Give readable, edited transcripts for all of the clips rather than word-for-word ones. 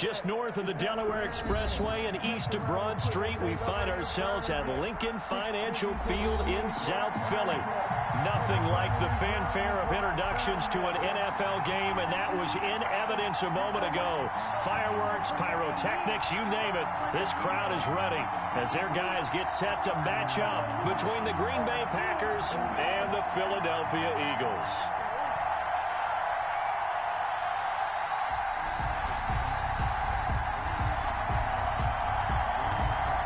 Just north of the Delaware Expressway and east of Broad Street, we find ourselves at Lincoln Financial Field in South Philly. Nothing like the fanfare of introductions to an NFL game, and that was in evidence a moment ago. Fireworks, pyrotechnics, you name it. This crowd is ready as their guys get set to match up between the Green Bay Packers and the Philadelphia Eagles.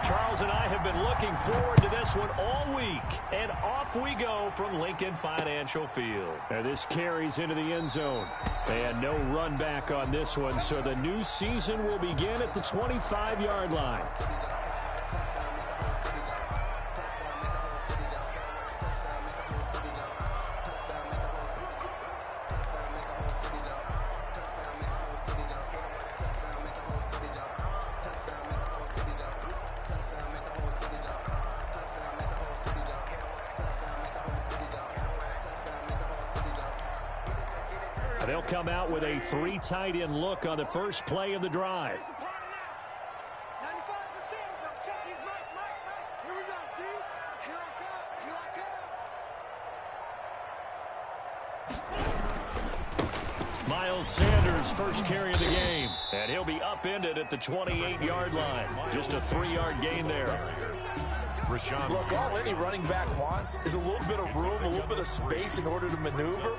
Charles and I have been looking forward to this one all week, and off we go from Lincoln Financial Field. And this carries into the end zone, and no run back on this one, so the new season will begin at the 25-yard line. They'll come out with a 3 tight end look on the first play of the drive. Miles Sanders, first carry of the game, and he'll be upended at the 28-yard line. Just a 3-yard gain there. Look, all any running back wants is a little bit of room, a little bit of space in order to maneuver,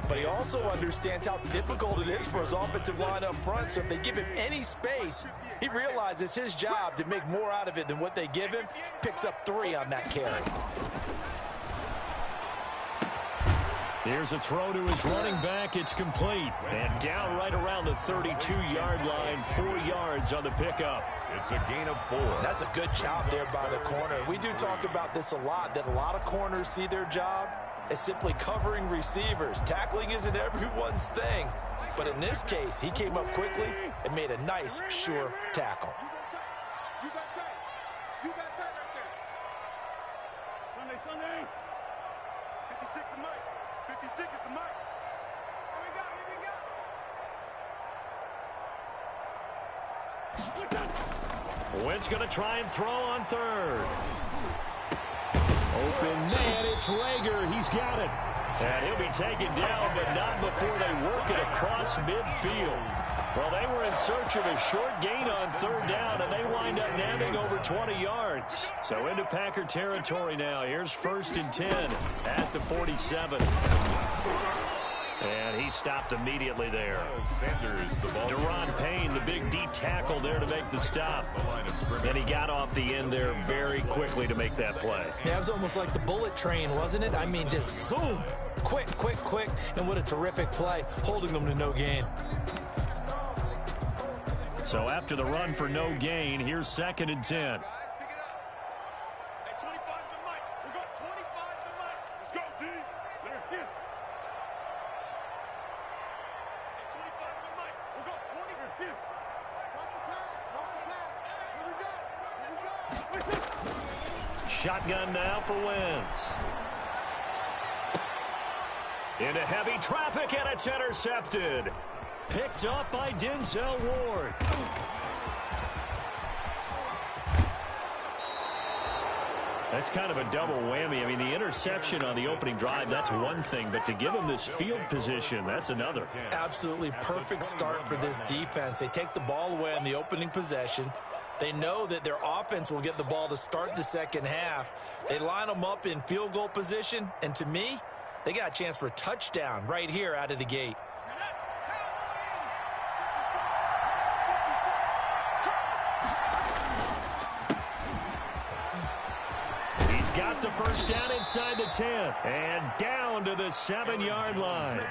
but he also understands how difficult it is for his offensive line up front, so if they give him any space, he realizes his job to make more out of it than what they give him, picks up 3 on that carry. Here's a throw to his running back. It's complete. And down right around the 32-yard line, 4 yards on the pickup. It's a gain of 4. That's a good job there by the corner. We do talk about this a lot, that a lot of corners see their job as simply covering receivers. Tackling isn't everyone's thing. But in this case, he came up quickly and made a nice, sure tackle. You got tight. You got tight right there. Sunday. 56 is Mike. 56 is the Mike. Here we go. Wentz going to try and throw on third. Open man, it's Rager. He's got it. And he'll be taken down, but not before they work it across midfield. Well, they were in search of a short gain on third down, and they wind up nabbing over 20 yards. So into Packer territory now. Here's 1st and 10 at the 47. And he stopped immediately there. Sanders, the ball. Deron Payne, the big D tackle there to make the stop. And he got off the end there very quickly to make that play. Yeah, it was almost like the bullet train, wasn't it? I mean, just zoom. Quick. And what a terrific play, holding them to no gain. So after the run for no gain, here's 2nd and 10. Shotgun now for Wentz. Into heavy traffic, and it's intercepted. Picked up by Denzel Ward. That's kind of a double whammy. I mean, the interception on the opening drive, that's one thing, but to give him this field position, that's another. Absolutely perfect start for this defense. They take the ball away on the opening possession. They know that their offense will get the ball to start the second half. They line them up in field goal position, and to me, they got a chance for a touchdown right here out of the gate. He's got the first down inside the 10 and down to the 7-yard line.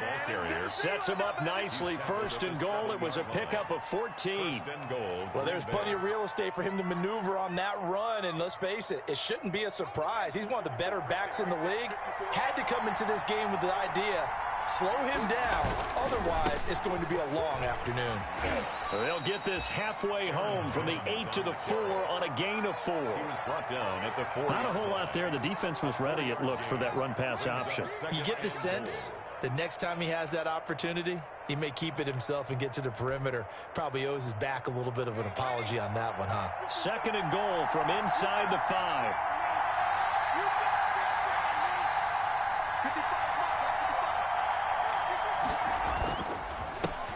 Sets him up nicely. 1st and goal. It was a pickup of 14. Well, there's plenty of real estate for him to maneuver on that run, and let's face it, it shouldn't be a surprise. He's one of the better backs in the league. Had to come into this game with the idea, slow him down. Otherwise, it's going to be a long afternoon. They'll get this halfway home from the 8 to the 4 on a gain of 4. He was brought down at the 40. Not a whole lot there. The defense was ready, it looked, for that run-pass option. You get the sense The next time he has that opportunity, he may keep it himself and get to the perimeter. Probably owes his back a little bit of an apology on that one, huh? 2nd and goal from inside the 5.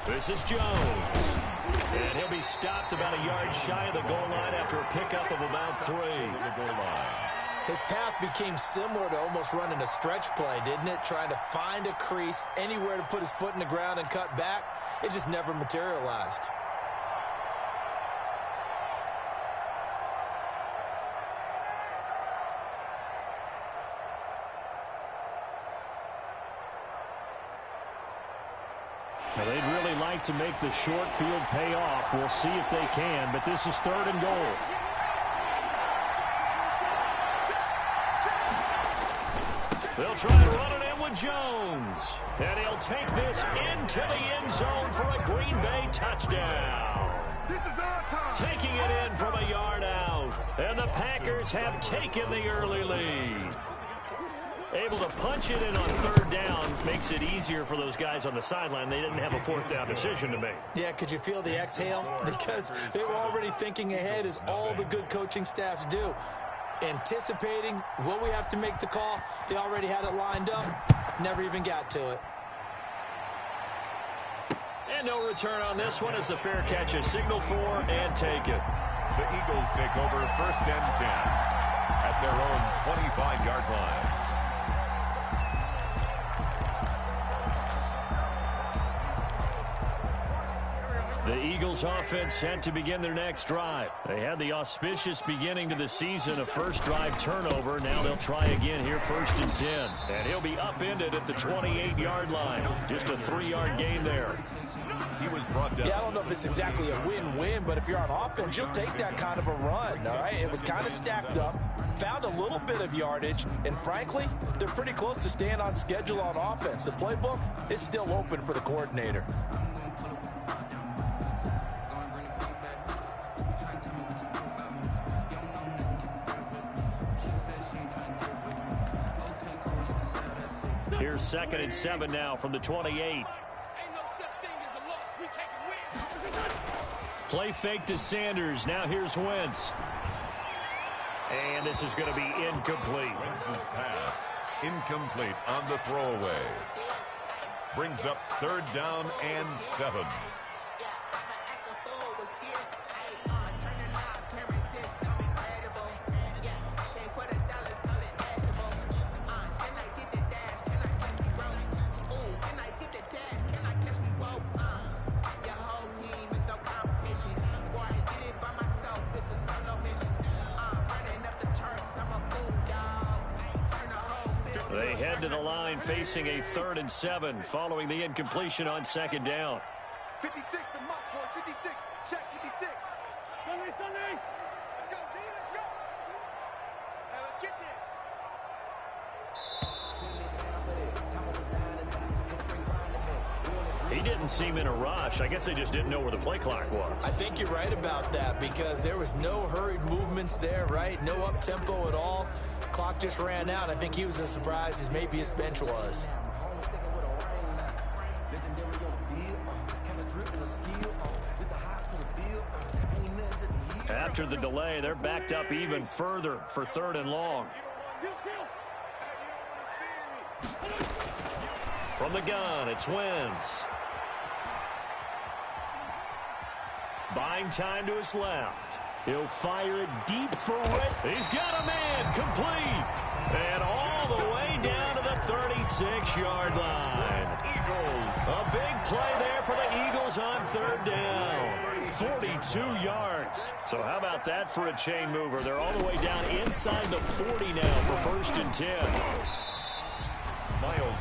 This is Jones. And he'll be stopped about a yard shy of the goal line after a pickup of about 3. The goal line. His path became similar to almost running a stretch play, didn't it? Trying to find a crease, anywhere to put his foot in the ground and cut back. It just never materialized. Well, they'd really like to make the short field pay off. We'll see if they can, but this is 3rd and goal. They'll try to run it in with Jones. And he'll take this into the end zone for a Green Bay touchdown. This is our time. Taking it in from a yard out. And the Packers have taken the early lead. Able to punch it in on 3rd down makes it easier for those guys on the sideline. They didn't have a 4th down decision to make. Yeah, could you feel the exhale? Because they were already thinking ahead, as all the good coaching staffs do. Anticipating what we have to make the call. They already had it lined up. Never even got to it. And no return on this one as the fair catch is signaled for and taken. The Eagles take over 1st and 10 at their own 25-yard line. The Eagles offense set to begin their next drive. They had the auspicious beginning to the season, a first drive turnover. Now they'll try again here 1st and 10. And he'll be upended at the 28-yard line. Just a 3-yard gain there. He was brought down. Yeah, I don't know if it's exactly a win-win, but if you're on offense, you'll take that kind of a run, all right? It was kind of stacked up, found a little bit of yardage, and frankly, they're pretty close to staying on schedule on offense. The playbook is still open for the coordinator. Here's 2nd and 7 now from the 28. Play fake to Sanders. Now here's Wentz. And this is going to be incomplete. Wentz's pass incomplete on the throwaway. Brings up 3rd down and 7. They head to the line facing a 3rd and 7 following the incompletion on 2nd down. 56, the mark, boys. 56. Check 56. Sunday, Sunday. Let's go, D. Let's go. Now let's get there. He didn't seem in a rush. I guess they just didn't know where the play clock was. I think you're right about that because there was no hurried movements there, right? No up-tempo at all. Clock just ran out. I think he was as surprised as maybe his bench was. After the delay, they're backed up even further for 3rd and long. From the gun, it's Wentz. Buying time to his left. He'll fire it deep for Red. He's got a man complete. And all the way down to the 36-yard line. A big play there for the Eagles on 3rd down. 42 yards. So how about that for a chain mover? They're all the way down inside the 40 now for 1st and 10.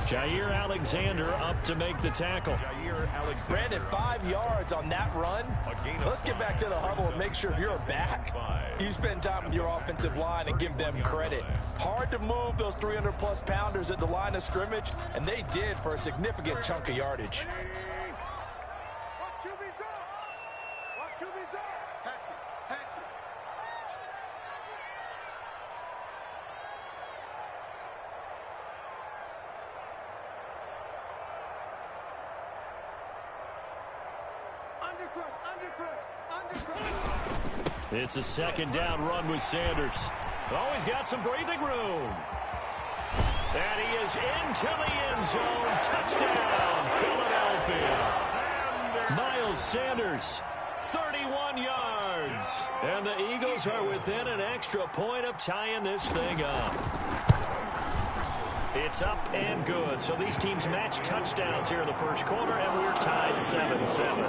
Jair Alexander up to make the tackle. Brandon, 5 yards on that run. Let's get back to the huddle and make sure if you're back, you spend time with your offensive line and give them credit. Hard to move those 300-plus pounders at the line of scrimmage, and they did for a significant chunk of yardage. It's a second down run with Sanders. Oh, he's got some breathing room. And he is into the end zone. Touchdown, Philadelphia. Miles Sanders, 31 yards. And the Eagles are within an extra point of tying this thing up. It's up and good. So these teams match touchdowns here in the first quarter, and we're tied 7-7.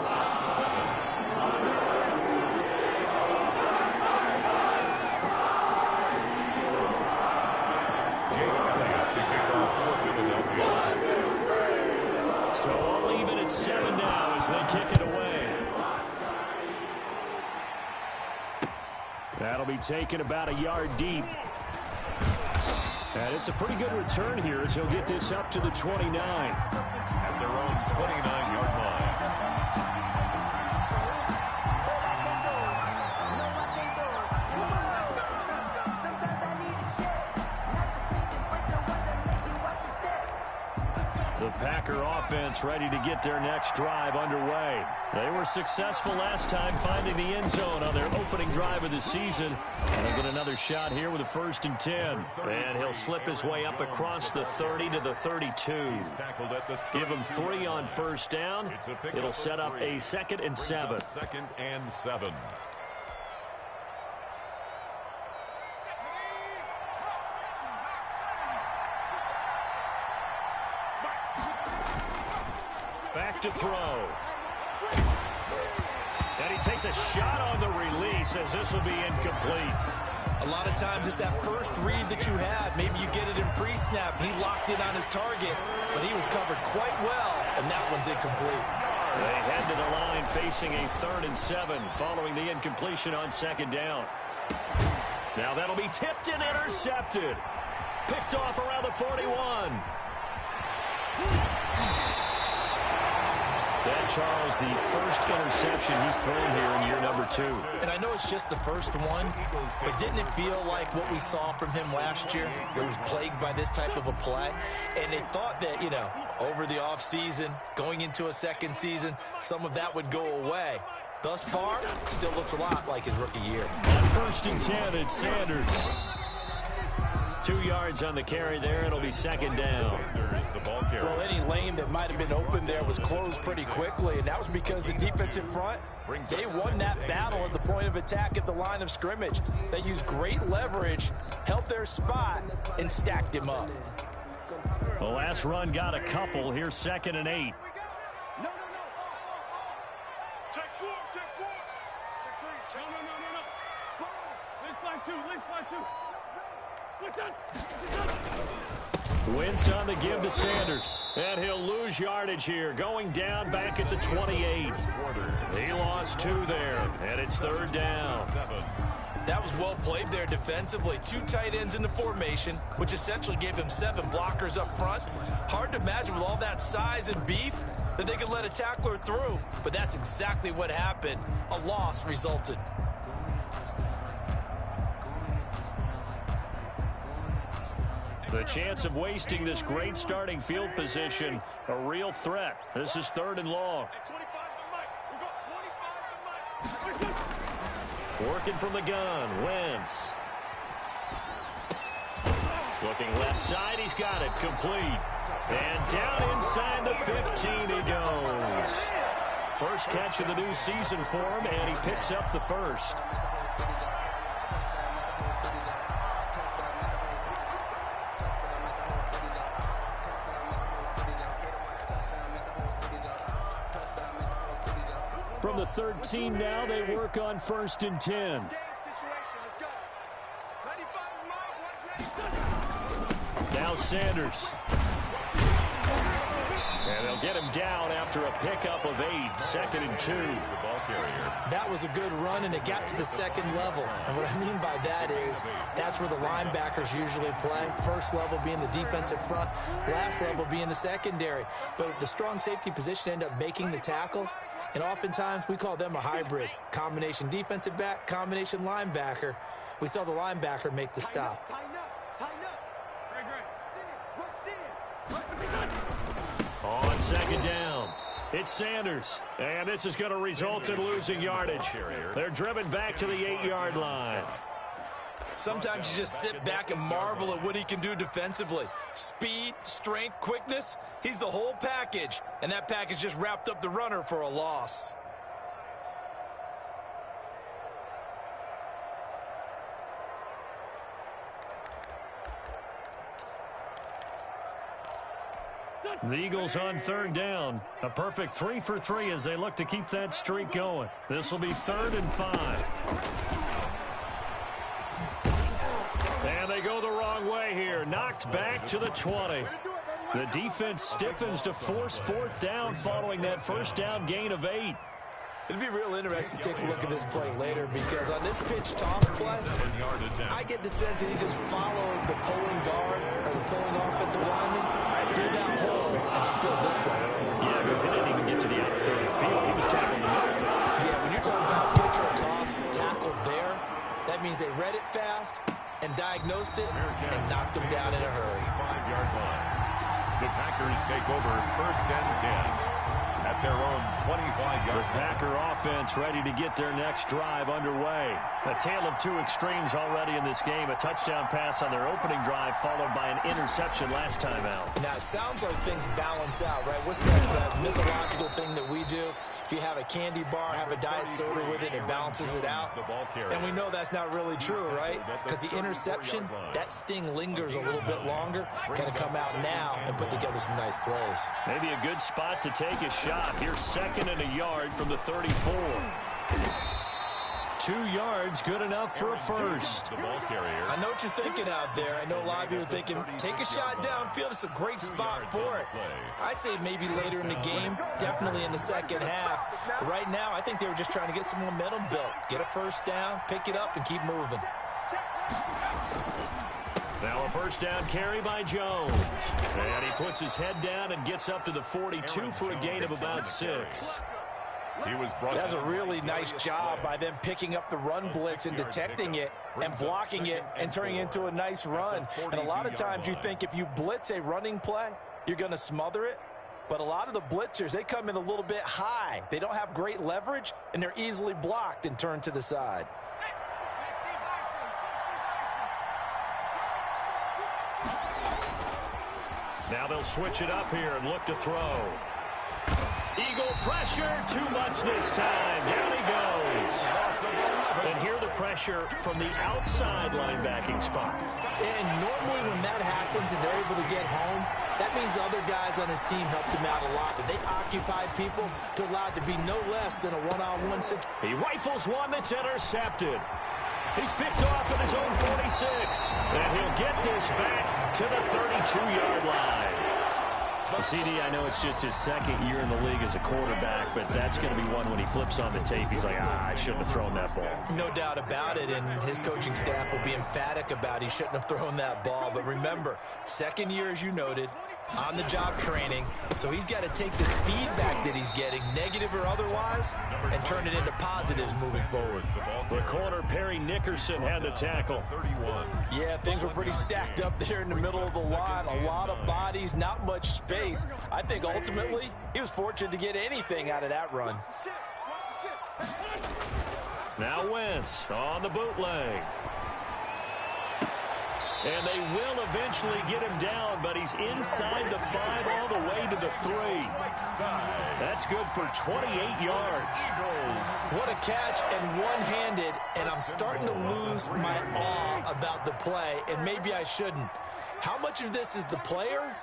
So all even at 7 now as they kick it away. That'll be taken about a yard deep. And it's a pretty good return here as he'll get this up to the 29. At their own 29-yard line. The Packer offense ready to get their next drive underway. They were successful last time finding the end zone on their opening drive of the season. And they'll get another shot here with a 1st and 10. And he'll slip his way up across the 30 to the 32. Give him 3 on 1st down. It'll set up a 2nd and 7. 2nd and 7. Back to throw. And he takes a shot on the release as this will be incomplete. A lot of times it's that first read that you have. Maybe you get it in pre-snap. He locked in on his target, but he was covered quite well, and that one's incomplete. They head to the line facing a 3rd and 7 following the incompletion on 2nd down. Now that'll be tipped and intercepted. Picked off around the 41. That, Charles, the first interception he's thrown here in year number 2. And I know it's just the first one, but didn't it feel like what we saw from him last year, where he was plagued by this type of a play? And they thought that, you know, over the offseason, going into a second season, some of that would go away. Thus far, still looks a lot like his rookie year. On 1st and 10, it's Sanders. 2 yards on the carry there. It'll be 2nd down. Well, any lane that might have been open there was closed pretty quickly, and that was because the defensive front, they won that battle at the point of attack at the line of scrimmage. They used great leverage, held their spot, and stacked him up. The last run got a couple. Here's 2nd and 8. No. Check 4. Check 3. No. Squad. Least by 2. Wentz on the give to Sanders. And he'll lose yardage here. Going down back at the 28. He lost 2 there. And it's 3rd down. That was well played there defensively. 2 tight ends in the formation, which essentially gave him 7 blockers up front. Hard to imagine with all that size and beef that they could let a tackler through. But that's exactly what happened. A loss resulted. The chance of wasting this great starting field position, a real threat. This is 3rd and long. Working from the gun, Wentz. Looking left side, he's got it, complete. And down inside the 15 he goes. First catch of the new season for him, and he picks up the 1st. From the 13 now, they work on 1st and 10. Now Sanders. And they'll get him down after a pickup of 8, 2nd and 2. That was a good run, and it got to the 2nd level. And what I mean by that is that's where the linebackers usually play. First level being the defensive front, last level being the secondary. But the strong safety position ended up making the tackle. And oftentimes we call them a hybrid. Combination defensive back, combination linebacker. We saw the linebacker make the stop. On 2nd down. It's Sanders, and this is going to result in losing yardage. They're driven back to the 8-yard line. Sometimes you just sit back and marvel at what he can do defensively. Speed, strength, quickness, he's the whole package. And that package just wrapped up the runner for a loss. The Eagles on 3rd down. A perfect 3 for 3 as they look to keep that streak going. This will be 3rd and 5. And they go the wrong way here. Knocked back to the 20. The defense stiffens to force 4th down following that first down gain of 8. It'd be real interesting to take a look at this play later because on this pitch toss play, I get the sense that he just followed the pulling guard or the pulling offensive lineman through that hole and spilled this play early. Yeah, because he didn't even get to the outer third of the field. He was tackled in the middle field. Yeah, when you're talking about pitch or toss tackled there, that means they read it fast and diagnosed it and knocked him down in a hurry. 5-yard line. The Packers take over 1st and 10. At their own 25-yard. The Packer offense ready to get their next drive underway. A tale of two extremes already in this game. A touchdown pass on their opening drive followed by an interception last time out. Now, it sounds like things balance out, right? What's that mythological thing that we do? If you have a candy bar, have a diet soda with it, it balances it out. And we know that's not really true, right? Because the interception, that sting lingers a little bit longer. Going to come out now and put together some nice plays. Maybe a good spot to take a shot. Here's 2nd and a yard from the 34. 2 yards, good enough for a first. I know what you're thinking out there. I know a lot of you are thinking, take a shot downfield. It's a great spot for it. I'd say maybe later in the game, definitely in the second half. But right now, I think they were just trying to get some momentum built. Get a first down, pick it up, and keep moving. Now a first down carry by Jones. And he puts his head down and gets up to the 42 for a gain of about 6. That's a really nice job by them picking up the run blitz and detecting it and blocking it and turning it into a nice run. And a lot of times you think if you blitz a running play, you're going to smother it. But a lot of the blitzers, they come in a little bit high. They don't have great leverage, and they're easily blocked and turned to the side. Now they'll switch it up here and look to throw. Eagle pressure, too much this time. Down he goes. And here the pressure from the outside linebacking spot. And normally when that happens and they're able to get home, that means the other guys on his team helped him out a lot. That they occupied people to allow it to be no less than a one-on-one situation. He rifles one that's intercepted. He's picked off at his own 46. And he'll get this back to the 32-yard line. CD, I know it's just his 2nd year in the league as a quarterback, but that's going to be one when he flips on the tape. He's like, I shouldn't have thrown that ball. No doubt about it, and his coaching staff will be emphatic about he shouldn't have thrown that ball. But remember, 2nd year, as you noted, on-the-job training. So he's got to take this feedback that he's getting, negative or otherwise, and turn it into positives moving forward. The corner, Perry Nickerson, had the tackle. 31. Yeah, things were pretty stacked up there in the middle of the line. A lot of bodies, not much space. I think ultimately he was fortunate to get anything out of that run. Now Wentz on the bootleg. And they will eventually get him down, but he's inside the 5 all the way to the 3. That's good for 28 yards. What a catch and one-handed, and I'm starting to lose my awe about the play, and maybe I shouldn't. How much of this is the player?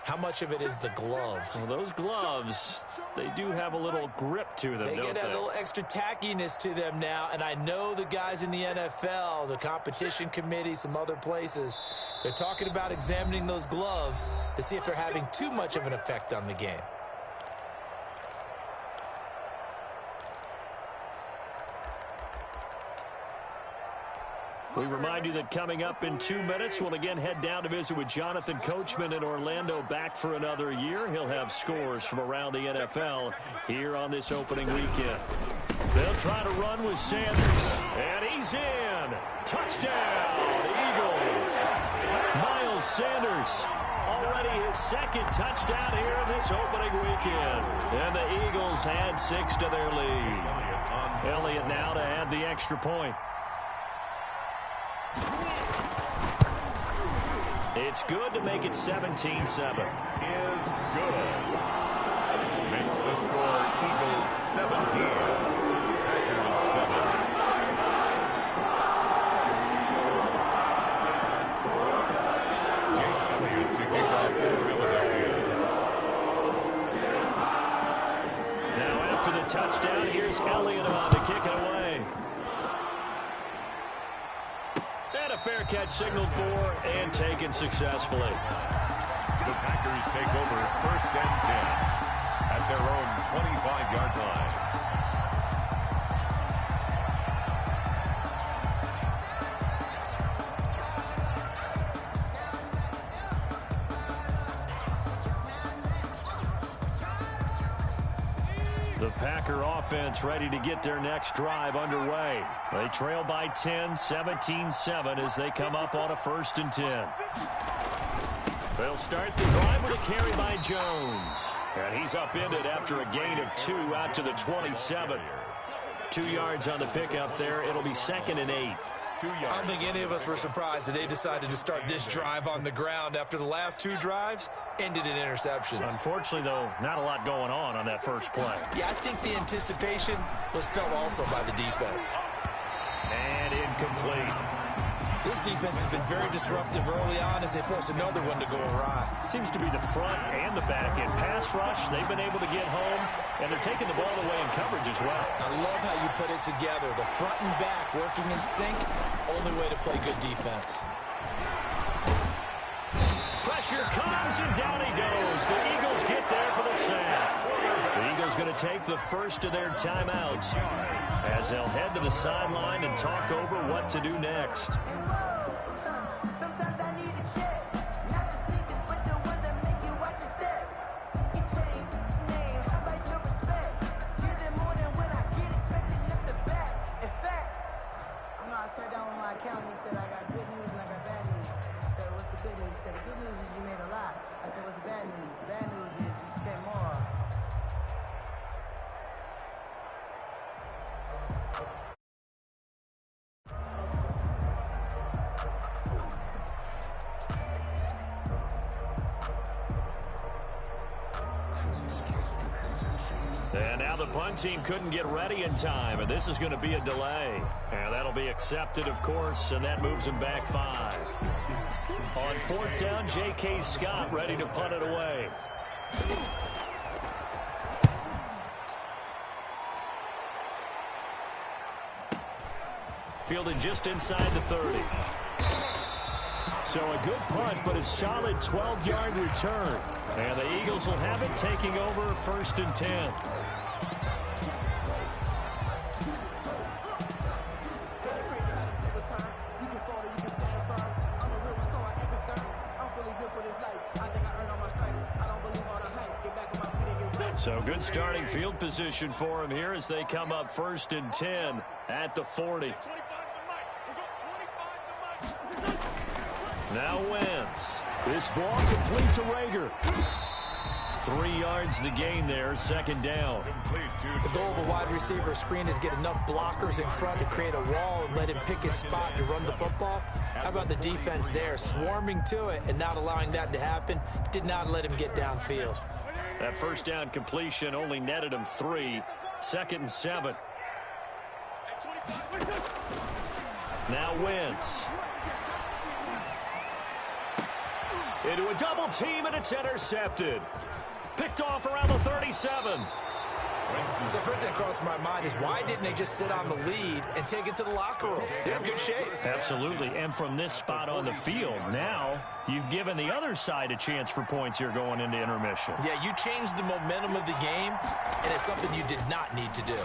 How much of it is the glove? Well, those gloves, they do have a little grip to them, They get a little extra tackiness to them now, and I know the guys in the NFL, the competition committee, some other places, they're talking about examining those gloves to see if they're having too much of an effect on the game. We remind you that coming up in 2 minutes, we'll again head down to visit with Jonathan Coachman in Orlando, back for another year. He'll have scores from around the NFL here on this opening weekend. They'll try to run with Sanders, and he's in. Touchdown, Eagles. Miles Sanders Already his second touchdown here in this opening weekend. And the Eagles had 6 to their lead. Elliott now to add the extra point. It's good to make it 17-7. Is good. Makes the score Eagles 17. Packers 7. After the touchdown, here's Elliott on to kick it away. And a fair catch signaled for and taken successfully. The Packers take over 1st and 10 at their own 25-yard line. The Packer offense ready to get their next drive underway. They trail by 10, 17-7 as they come up on a 1st and 10. They'll start the drive with a carry by Jones. And he's upended after a gain of 2 out to the 27. 2 yards on the pickup there. It'll be 2nd and 8. 2 yards. I don't think any of us were surprised that they decided to start this drive on the ground after the last 2 drives ended in interceptions. Unfortunately, though, not a lot going on that first play. Yeah, I think the anticipation was felt also by the defense. And incomplete. This defense has been very disruptive early on as they force another one to go awry. Seems to be the front and the back end. Pass rush, they've been able to get home, and they're taking the ball away in coverage as well. I love how you put it together. The front and back working in sync, only way to play good defense. Pressure comes, and down he goes. The Eagles get there for the sack. The Eagles going to take the first of their timeouts as they'll head to the sideline and talk over what to do next. And now the punt team couldn't get ready in time, and this is going to be a delay. And that'll be accepted, of course, and that moves them back 5. On 4th down, J.K. Scott ready to punt it away. Fielded just inside the 30. So a good punt, but a solid 12-yard return. And the Eagles will have it, taking over 1st and 10. So good starting field position for him here as they come up 1st and 10 at the 40. Now Wentz. This ball complete to Rager. 3 yards the gain there, 2nd down. The goal of a wide receiver screen is get enough blockers in front to create a wall and let him pick his spot to run the football. How about the defense there, swarming to it and not allowing that to happen? Did not let him get downfield. That 1st down completion only netted him 3. 2nd and 7. Now Wentz. Into a double team, and it's intercepted. Picked off around the 37. So first thing that crossed my mind is why didn't they just sit on the lead and take it to the locker room? They're in good shape. Absolutely, and from this spot on the field, now you've given the other side a chance for points here going into intermission. Yeah, you changed the momentum of the game, and it's something you did not need to do.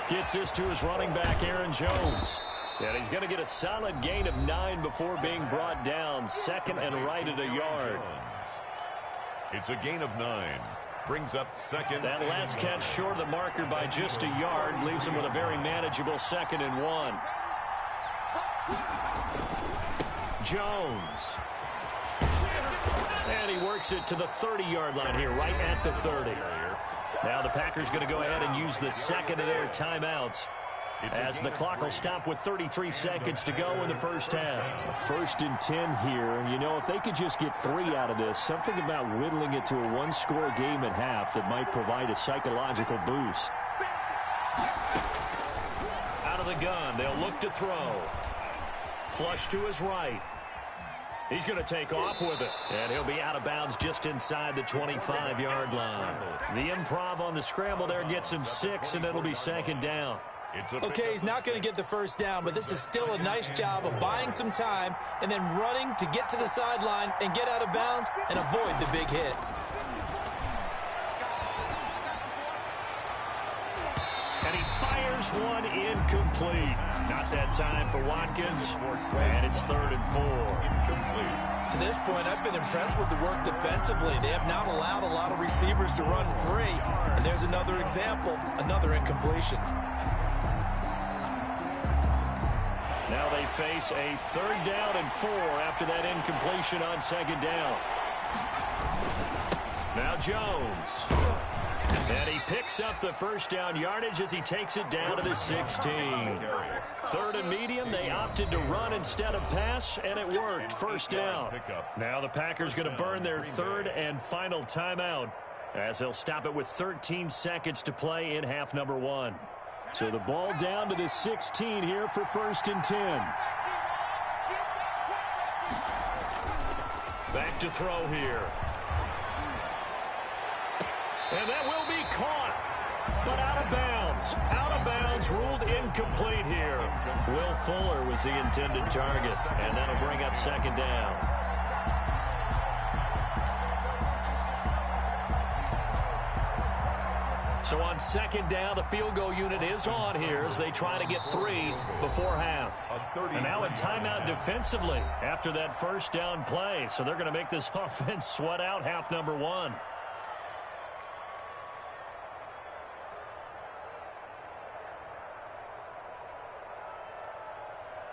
Gets this to his running back, Aaron Jones. And he's going to get a solid gain of 9 before being brought down. 2nd and right at a yard. It's a gain of 9. Brings up 2nd. That last catch short of the marker by just a yard leaves him with a very manageable 2nd and 1. Jones. And he works it to the 30-yard line here, right at the 30. Now the Packers going to go ahead and use the second of their timeouts, as the clock will stop with 33 seconds to go in the first half. 1st and 10 here. And, you know, if they could just get 3 out of this, something about whittling it to a one-score game at half that might provide a psychological boost. Out of the gun, they'll look to throw. Flush to his right. He's going to take off with it, and he'll be out of bounds just inside the 25-yard line. The improv on the scramble there gets him 6, and it'll be 2nd down. Okay, he's not going to get the first down, but this is still a nice job of buying some time and then running to get to the sideline and get out of bounds and avoid the big hit. And he fires one incomplete. Not that time for Watkins, and it's 3rd and 4. To this point, I've been impressed with the work defensively. They have not allowed a lot of receivers to run free. And there's another example, another incompletion. Now they face a 3rd down and 4 after that incompletion on 2nd down. Now Jones. And he picks up the first down yardage as he takes it down to the 16. 3rd and medium. They opted to run instead of pass, and it worked. 1st down. Now the Packers going to burn their 3rd and final timeout, as they'll stop it with 13 seconds to play in half number 1. So the ball down to the 16 here for 1st and 10. Back to throw here. And that will be caught, but out of bounds. Out of bounds, ruled incomplete here. Will Fuller was the intended target, and that'll bring up 2nd down. So on 2nd down, the field goal unit is on here as they try to get 3 before half. And now a timeout defensively after that 1st down play. So they're going to make this offense sweat out half number 1.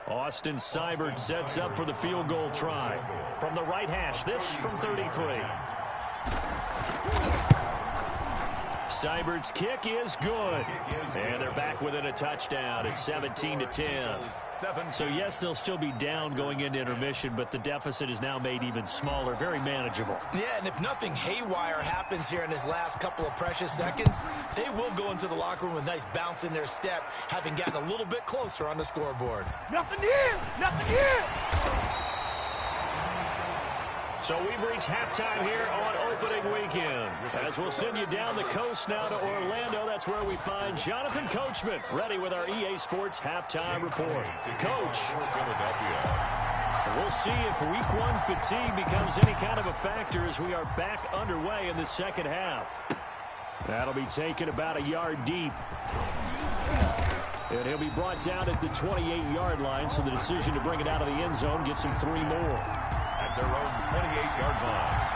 Austin Seibert sets up for the field goal try. From the right hash, this from 33. Seibert's kick is good. And they're back within a touchdown. It's 17-10. So, yes, they'll still be down going into intermission, but the deficit is now made even smaller, very manageable. Yeah, and if nothing haywire happens here in his last couple of precious seconds, they will go into the locker room with a nice bounce in their step, having gotten a little bit closer on the scoreboard. Nothing here! Nothing here! So we've reached halftime here on opening weekend. As we'll send you down the coast now to Orlando, that's where we find Jonathan Coachman, ready with our EA Sports halftime report. Coach, we'll see if week 1 fatigue becomes any kind of a factor as we are back underway in the second half. That'll be taken about a yard deep. And he'll be brought down at the 28-yard line, so the decision to bring it out of the end zone gets him 3 more. At their own 28-yard line.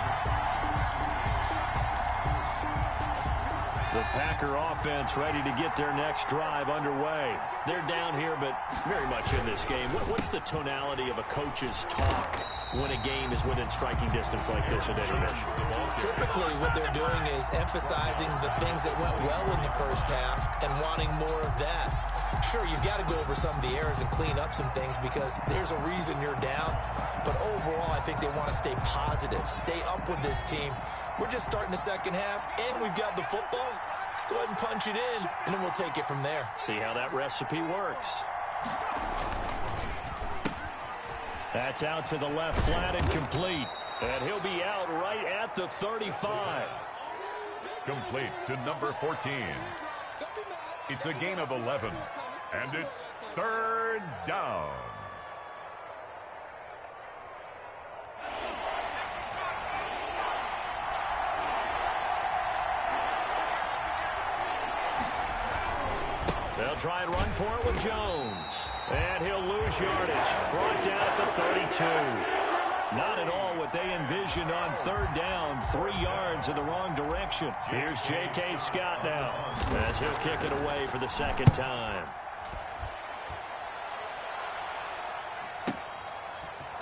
The Packer offense ready to get their next drive underway. They're down here, but very much in this game. What's the tonality of a coach's talk when a game is within striking distance like this at intermission? Typically, what they're doing is emphasizing the things that went well in the first half and wanting more of that. Sure, you've got to go over some of the errors and clean up some things because there's a reason you're down. But overall, I think they want to stay positive, stay up with this team. We're just starting the second half, and we've got the football. Let's go ahead and punch it in, and then we'll take it from there. See how that recipe works. That's out to the left, flat and complete. And he'll be out right at the 35. Complete to number 14. It's a gain of 11, and it's 3rd down. They'll try and run for it with Jones. And he'll lose yardage. Brought down at the 32. Not at all what they envisioned on 3rd down. 3 yards in the wrong direction. Here's J.K. Scott now as he'll kick it away for the 2nd time.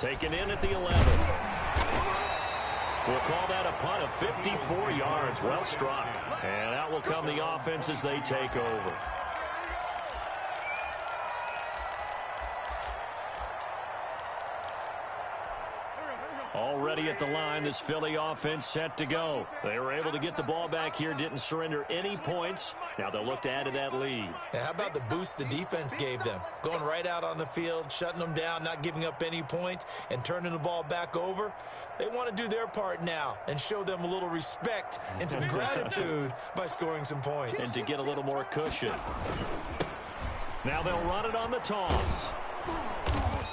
Taken in at the 11. We'll call that a punt of 54 yards. Well struck. And out will come the offense as they take over. Already at the line, this Philly offense set to go. They were able to get the ball back here, didn't surrender any points. Now they'll look to add to that lead. How about the boost the defense gave them? Going right out on the field, shutting them down, not giving up any points, and turning the ball back over. They want to do their part now and show them a little respect and some gratitude by scoring some points. And to get a little more cushion. Now they'll run it on the toss.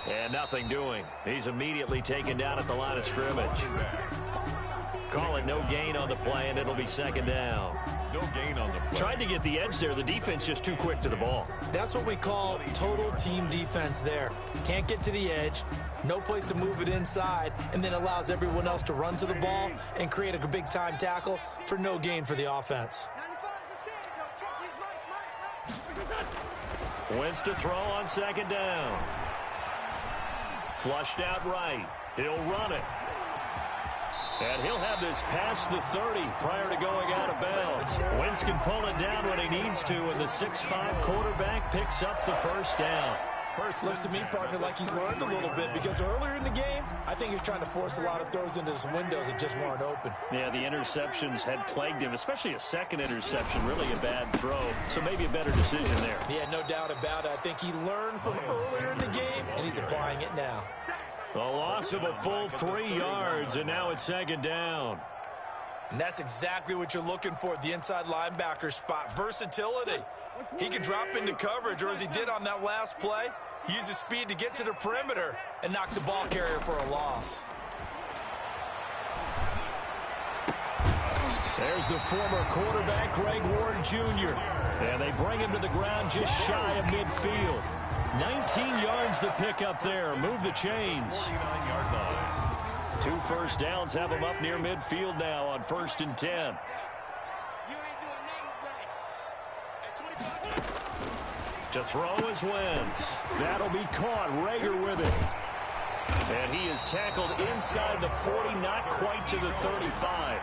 And nothing doing. He's immediately taken down at the line of scrimmage. Call it no gain on the play, and it'll be second down. No gain on the play. Tried to get the edge there. The defense just too quick to the ball. That's what we call total team defense there. Can't get to the edge, no place to move it inside, and then allows everyone else to run to the ball and create a big-time tackle for no gain for the offense. Wentz to throw on second down. Flushed out right. He'll run it. And he'll have this past the 30 prior to going out of bounds. Wentz can pull it down when he needs to, and the 6'5" quarterback picks up the first down. Looks to me, partner, like he's learned a little bit, because earlier in the game, I think he was trying to force a lot of throws into some windows that just weren't open. Yeah, the interceptions had plagued him, especially a second interception, really a bad throw. So maybe a better decision there. Yeah, no doubt about it. I think he learned from earlier in the game, and he's applying it now. A loss of a full 3 yards, and now it's second down. And that's exactly what you're looking for at the inside linebacker spot. Versatility. He can drop into coverage, or as he did on that last play, use his speed to get to the perimeter and knock the ball carrier for a loss. There's the former quarterback, Greg Ward Jr. And they bring him to the ground just shy of midfield. 19 yards the pickup there. Move the chains. 49-yard line. 2 first downs have him up near midfield now on 1st and 10. To throw is Wentz. That'll be caught. Rager with it. And he is tackled inside the 40, not quite to the 35.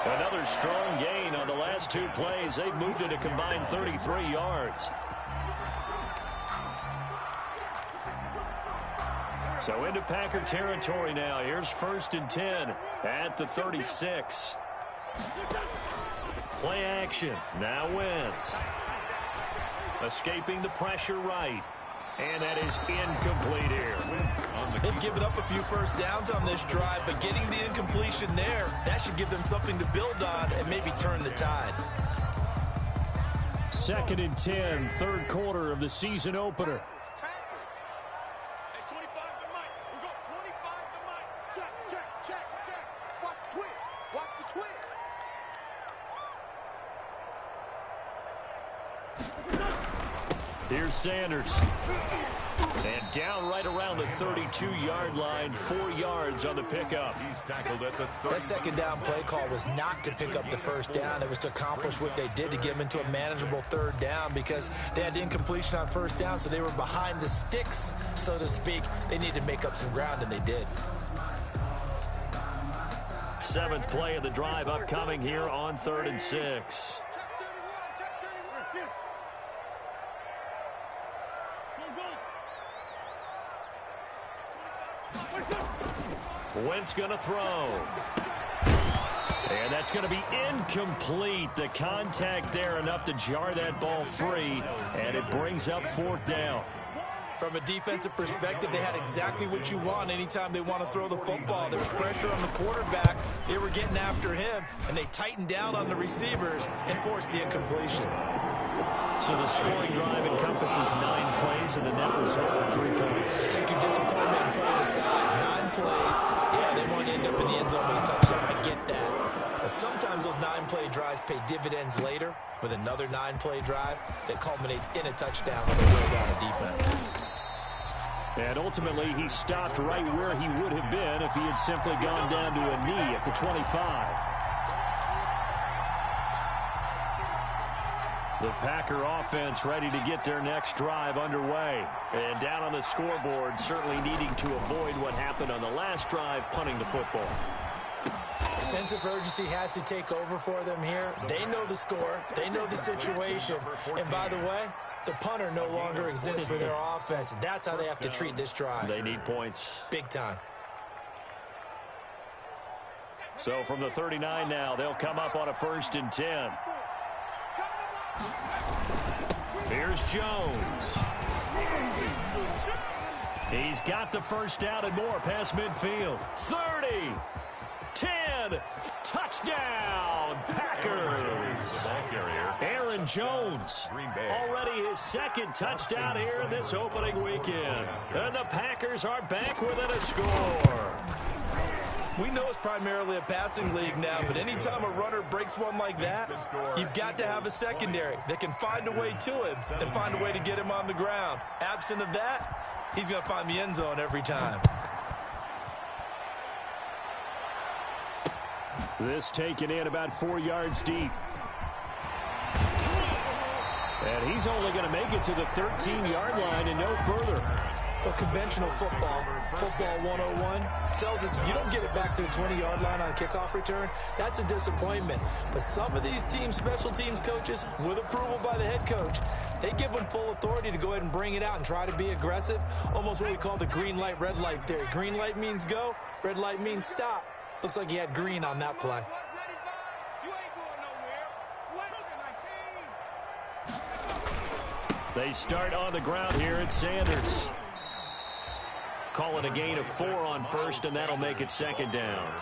Another strong gain on the last 2 plays. They've moved it a combined 33 yards. So into Packer territory now. Here's 1st and 10 at the 36. Play action. Now Wentz. Escaping the pressure right. And that is incomplete here. They've given up a few first downs on this drive, but getting the incompletion there, that should give them something to build on and maybe turn the tide. 2nd and 10, 3rd quarter of the season opener. Here's Sanders. And down right around the 32-yard line, 4 yards on the pickup. He's tackled at the 30. That second down play call was not to pick up the first down. It was to accomplish what they did to get them into a manageable 3rd down, because they had incompletion on 1st down, so they were behind the sticks, so to speak. They needed to make up some ground, and they did. 7th play of the drive upcoming here on 3rd and 6. Wentz going to throw. And that's going to be incomplete. The contact there enough to jar that ball free, and it brings up 4th down. From a defensive perspective, they had exactly what you want anytime they want to throw the football. There was pressure on the quarterback. They were getting after him, and they tightened down on the receivers and forced the incompletion. So the scoring drive encompasses 9 plays, and the net result 3 points. Take your disappointment and put it aside. 9 plays. Yeah, they want to end up in the end zone with a touchdown. I get that. But sometimes those 9-play drives pay dividends later with another 9-play drive that culminates in a touchdown on the way down a defense. And ultimately, he stopped right where he would have been if he had simply gone down to a knee at the 25. The Packer offense ready to get their next drive underway. And down on the scoreboard, certainly needing to avoid what happened on the last drive, punting the football. Sense of urgency has to take over for them here. They know the score. They know the situation. And by the way, the punter no longer exists for their offense. That's how they have to treat this drive. They need points. Big time. So from the 39 now, they'll come up on a 1st and 10. Here's Jones. He's got the first down and more past midfield. 30, 10, touchdown, Packers. Aaron Jones, already his 2nd touchdown here in this opening weekend. And the Packers are back within a score. We know it's primarily a passing league now, but anytime a runner breaks one like that, you've got to have a secondary that can find a way to him and find a way to get him on the ground. Absent of that, he's going to find the end zone every time. This taken in about 4 yards deep. And he's only going to make it to the 13-yard line and no further. Well, conventional football 101, tells us if you don't get it back to the 20-yard line on a kickoff return, that's a disappointment. But some of these teams, special teams coaches, with approval by the head coach, they give them full authority to go ahead and bring it out and try to be aggressive, almost what we call the green light, red light theory. Green light means go, red light means stop. Looks like he had green on that play. They start on the ground here at Sanders. Call it a gain of 4 on 1st, and that'll make it 2nd down.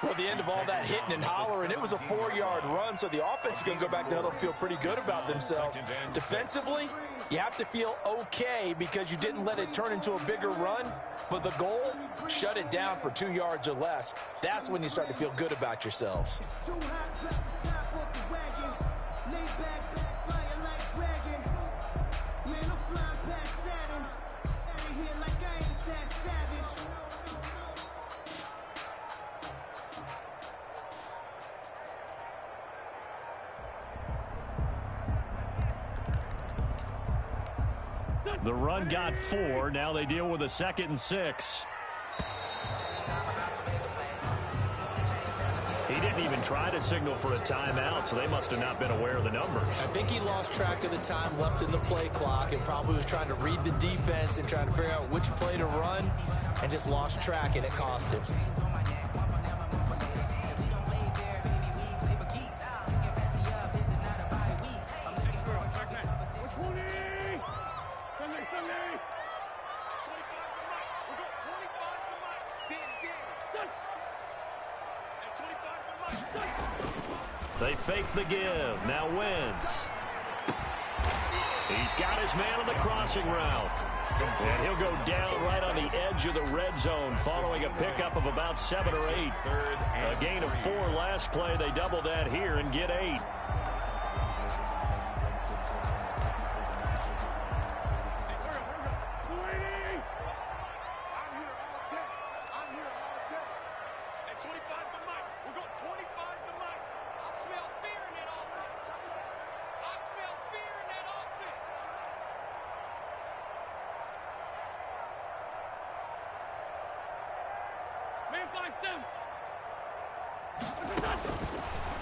Well, the end of all that hitting and hollering, it was a 4-yard run, so the offense is going to go back to huddle and feel pretty good about themselves. Defensively, you have to feel okay because you didn't let it turn into a bigger run, but the goal, shut it down for 2 yards or less. That's when you start to feel good about yourselves. The run got 4. Now they deal with a 2nd and 6. He didn't even try to signal for a timeout, so they must have not been aware of the numbers. I think he lost track of the time left in the play clock and probably was trying to read the defense and trying to figure out which play to run and just lost track, and it cost him. They fake the give. Now Wentz. He's got his man on the crossing route. And he'll go down right on the edge of the red zone following a pickup of about 7 or 8. A gain of 4 last play. They double that here and get 8.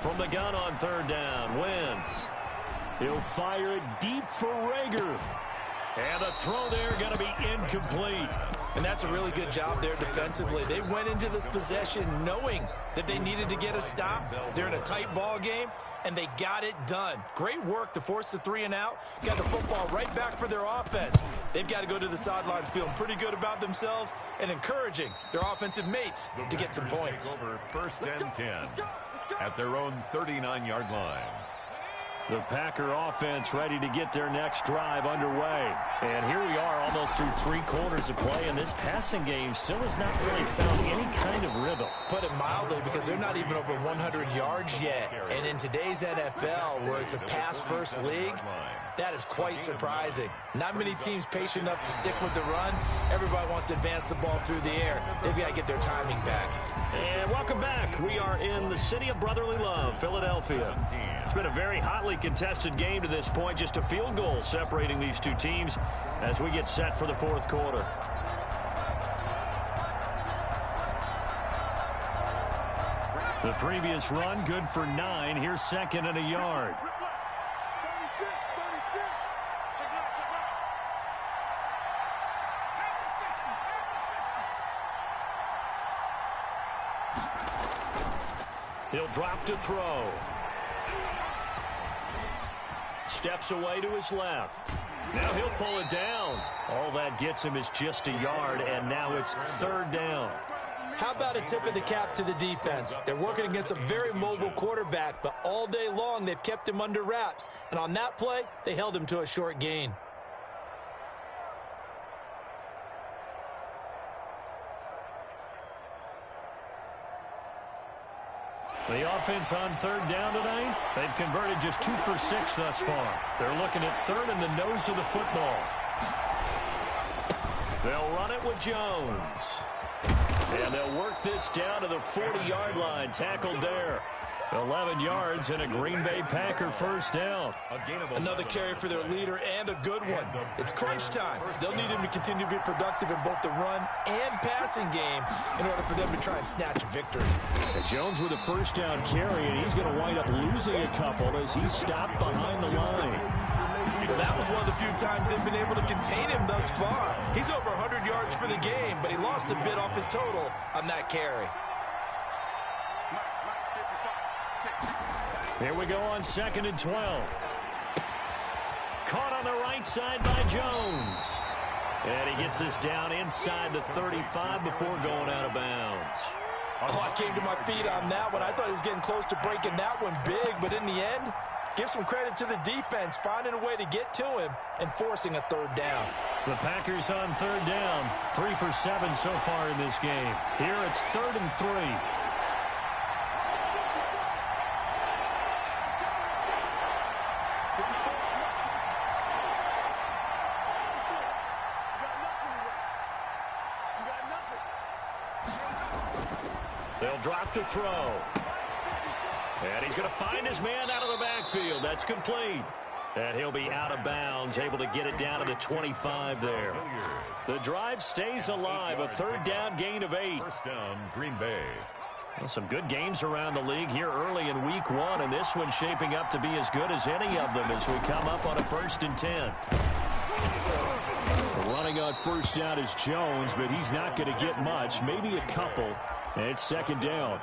From the gun on 3rd down, Wentz. He'll fire it deep for Rager. And the throw there going to be incomplete. And that's a really good job there defensively. They went into this possession knowing that they needed to get a stop. They're in a tight ball game, and they got it done. Great work to force the 3 and out. Got the football right back for their offense. They've got to go to the sidelines feeling pretty good about themselves and encouraging their offensive mates to get some points. Over 1st and 10 at their own 39-yard line. The Packer offense ready to get their next drive underway. And here we are almost through 3 quarters of play, and this passing game still has not really found any kind of rhythm. Put it mildly, because they're not even over 100 yards yet. And in today's NFL, where it's a pass-first league, that is quite surprising. Not many teams patient enough to stick with the run. Everybody wants to advance the ball through the air. They've got to get their timing back. And welcome back. We are in the city of brotherly love, Philadelphia. It's been a very hotly highly contested game to this point. Just a field goal separating these two teams as we get set for the fourth quarter. The previous run, good for 9. Here's second and a yard. 36. Check it out. He'll drop to throw. Steps away to his left. Now he'll pull it down. All that gets him is just a yard, and now it's third down. How about a tip of the cap to the defense? They're working against a very mobile quarterback, but all day long they've kept him under wraps. And on that play, they held him to a short gain. The offense on third down tonight, they've converted just 2 for 6 thus far. They're looking at third in the nose of the football. They'll run it with Jones. And they'll work this down to the 40-yard line. Tackled there. 11 yards and a Green Bay Packer first down. Another carry for their leader and a good one. It's crunch time. They'll need him to continue to be productive in both the run and passing game in order for them to try and snatch a victory. And Jones with a first down carry, and he's going to wind up losing a couple as he's stopped behind the line. Well, that was one of the few times they've been able to contain him thus far. He's over 100 yards for the game, but he lost a bit off his total on that carry. Here we go on 2nd and 12. Caught on the right side by Jones. And he gets us down inside the 35 before going out of bounds. Oh, I came to my feet on that one. I thought he was getting close to breaking that one big, but in the end, give some credit to the defense, finding a way to get to him and forcing a third down. The Packers on third down, 3 for 7 so far in this game. Here it's 3rd and 3. They'll drop to throw. And he's going to find his man out of the backfield. That's complete. And he'll be out of bounds, able to get it down to the 25 there. The drive stays alive, a third down gain of 8. First down, Green Bay. Well, some good games around the league here early in week 1, and this one's shaping up to be as good as any of them as we come up on a 1st and 10. Running on first down is Jones, but he's not going to get much, maybe a couple. And it's 2nd down.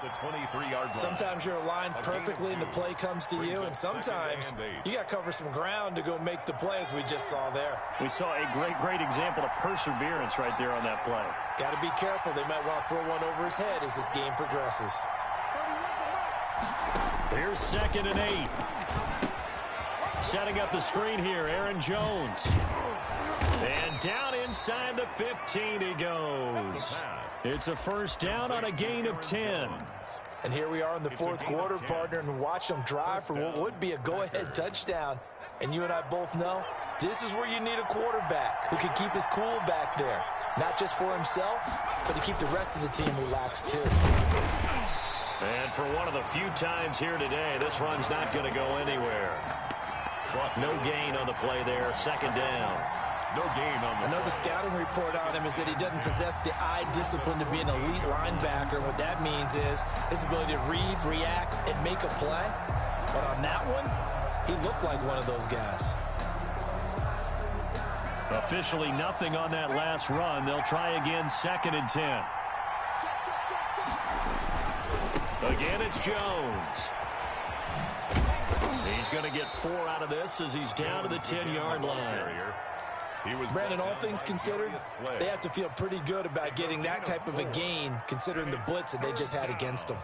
Sometimes you're aligned perfectly and the play comes to you, and sometimes you got to cover some ground to go make the play, as we just saw there. We saw a great example of perseverance right there on that play. Got to be careful. They might want to throw one over his head as this game progresses. Here's 2nd and 8. Setting up the screen here, Aaron Jones. And down inside the 15 he goes. It's a first down on a gain of 10. And here we are in the 4th quarter, partner, and watch them drive for what would be a go-ahead touchdown. And you and I both know this is where you need a quarterback who can keep his cool back there. Not just for himself, but to keep the rest of the team relaxed too. And for one of the few times here today, this run's not going to go anywhere. No gain on the play there, 2nd down. No gain on the Another scouting report on him is that he doesn't possess the eye discipline to be an elite linebacker. And what that means is his ability to read, react, and make a play. But on that one, he looked like one of those guys. Officially nothing on that last run. They'll try again, 2nd and 10. Again, it's Jones. He's going to get 4 out of this as he's down to the 10-yard line. Brandon, all things considered, they have to feel pretty good about getting that type of a gain, considering the blitz that they just had against them.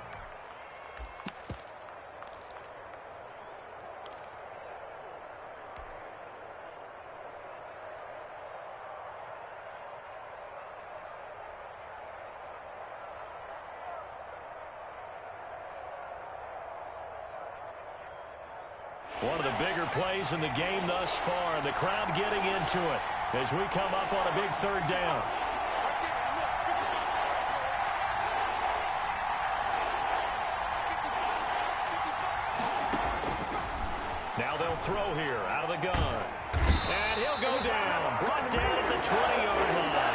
One of the bigger plays in the game thus far. The crowd getting into it as we come up on a big 3rd down. Now throw here out of the gun. And he'll go down. Brought down at the 20-yard line.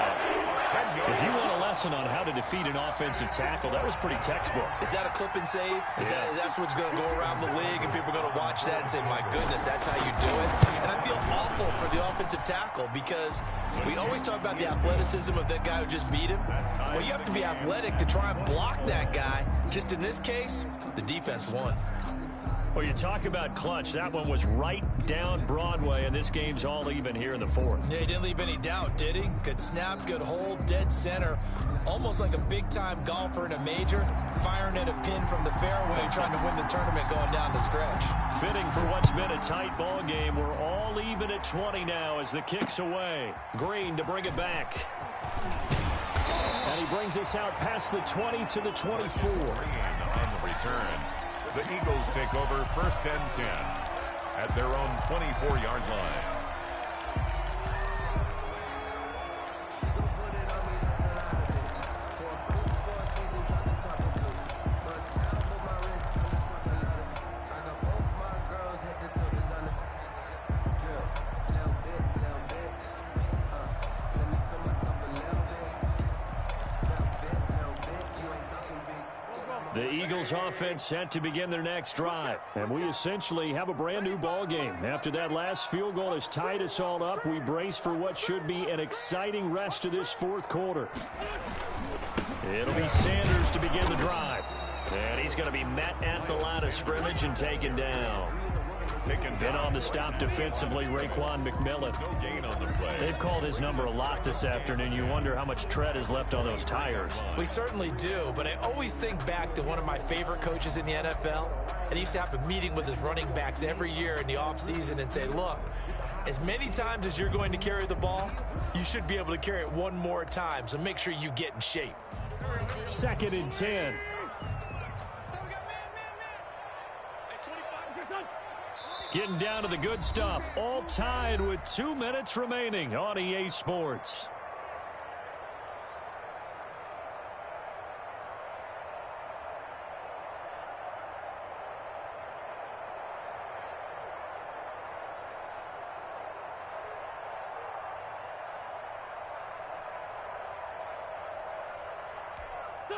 If you want a lesson on how to defeat an offensive tackle, that was pretty textbook. Is that a clip and save? That's what's going to go around the league, and people are going to watch that and say, my goodness, that's how you do it? And I feel awful for the offensive tackle because we always talk about the athleticism of that guy who just beat him. Well, you have to be athletic to try and block that guy. Just in this case, the defense won. Well, you talk about clutch. That one was right down Broadway, and this game's all even here in the fourth. Yeah, he didn't leave any doubt, did he? Good snap, good hold, dead center. Almost like a big-time golfer in a major, firing at a pin from the fairway, trying to win the tournament going down the stretch. Fitting for what's been a tight ball game. We're all even at 20 now as the kick's away. Green to bring it back. And he brings us out past the 20 to the 24. On the return. The Eagles take over 1st and 10 at their own 24-yard line. The Eagles offense set to begin their next drive. And we essentially have a brand new ball game. After that last field goal has tied us all up, we brace for what should be an exciting rest of this fourth quarter. It'll be Sanders to begin the drive. And he's going to be met at the line of scrimmage and taken down. And on the stop defensively, Raekwon McMillan. No gain on the play. They've called his number a lot this afternoon. You wonder how much tread is left on those tires. We certainly do, but I always think back to one of my favorite coaches in the NFL, and he used to have a meeting with his running backs every year in the offseason and say, look, as many times as you're going to carry the ball, you should be able to carry it one more time, so make sure you get in shape. 2nd and 10. Getting down to the good stuff. All tied with 2 minutes remaining on EA Sports.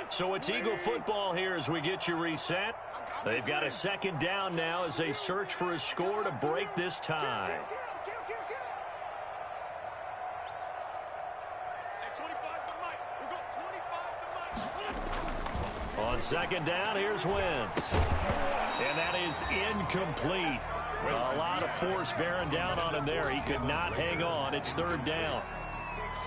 So it's Eagle football here as we get you reset. They've got a 2nd down now as they search for a score to break this tie. On 2nd down, here's Wentz. And that is incomplete. A lot of force bearing down on him there. He could not hang on. It's 3rd down.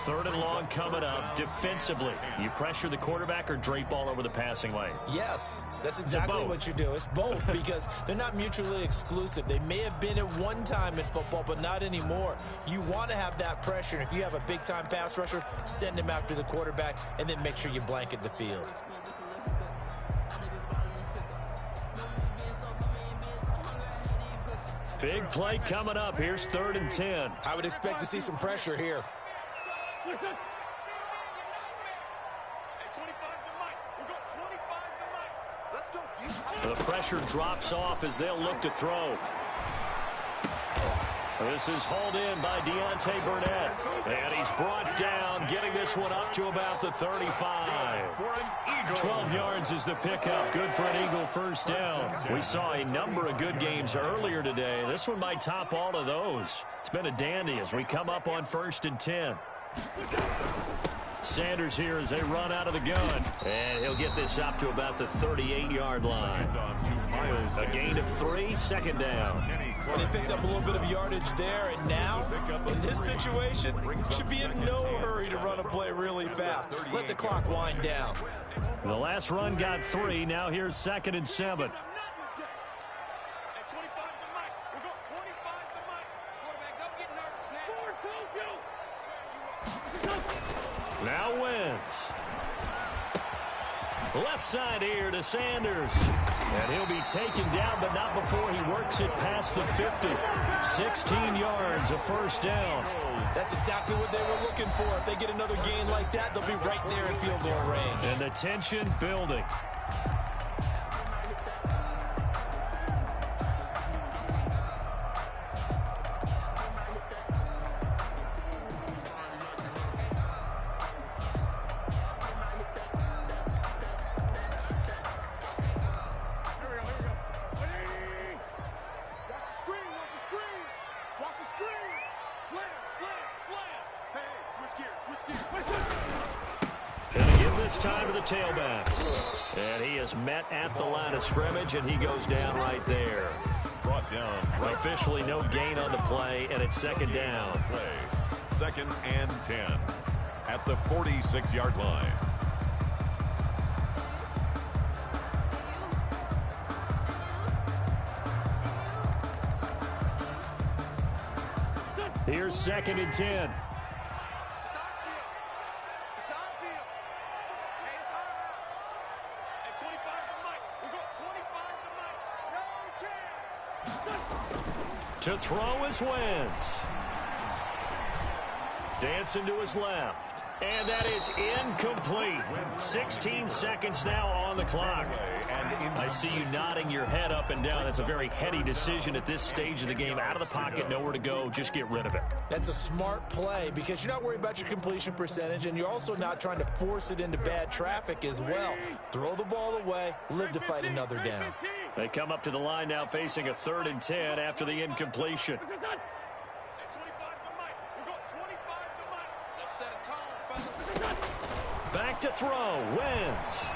3rd and long coming up. Defensively, you pressure the quarterback or drape all over the passing lane? Yes, that's exactly what you do. It's both because they're not mutually exclusive. They may have been at one time in football, but not anymore. You want to have that pressure. And if you have a big-time pass rusher, send him after the quarterback and then make sure you blanket the field. Big play coming up. Here's 3rd and 10. I would expect to see some pressure here. The pressure drops off as they'll look to throw. This is hauled in by Deontay Burnett. And he's brought down, getting this one up to about the 35. 12 yards is the pickup. Good for an Eagle 1st down. We saw a number of good games earlier today. This one might top all of those. It's been a dandy as we come up on 1st and 10. Sanders here as they run out of the gun. And he'll get this up to about the 38-yard line. A gain of 3, 2nd down. And he picked up a little bit of yardage there, and now, in this situation, should be in no hurry to run a play really fast. Let the clock wind down. The last run got 3. Now here's 2nd and 7. Now Wentz. Left side here to Sanders. And he'll be taken down, but not before he works it past the 50. 16 yards, a 1st down. That's exactly what they were looking for. If they get another gain like that, they'll be right there in field goal range. And the tension building. Slam, slam. Hey, switch gears. Gonna give this time to the tailback. And he is met at the line of scrimmage, and he goes down right there. Brought down. Officially no gain on the play, and it's second down. Play. 2nd and 10 at the 46-yard line. Here's 2nd and 10. It's on field. Hey, it's on out. At 25 to Mike. We'll go 25 to Mike. No chance. To throw is Wentz. Dancing to his left. And that is incomplete. 16 seconds now on the clock. I see you nodding your head up and down. That's a very heady decision at this stage of the game. Out of the pocket, nowhere to go. Just get rid of it. That's a smart play because you're not worried about your completion percentage, and you're also not trying to force it into bad traffic as well. Throw the ball away, live to fight another down. They come up to the line now facing a 3rd and 10 after the incompletion. Back to throw. Wentz.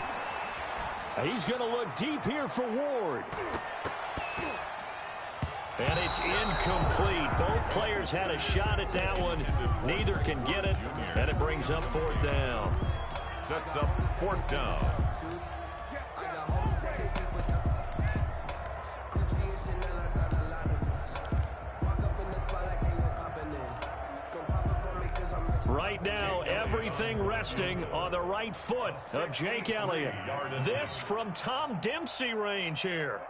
He's going to look deep here for Ward. And it's incomplete. Both players had a shot at that one. Neither can get it. And it brings up 4th down. Sets up 4th down. Right now, everything resting on the right foot of Jake Elliott. This from Tom Dempsey range here.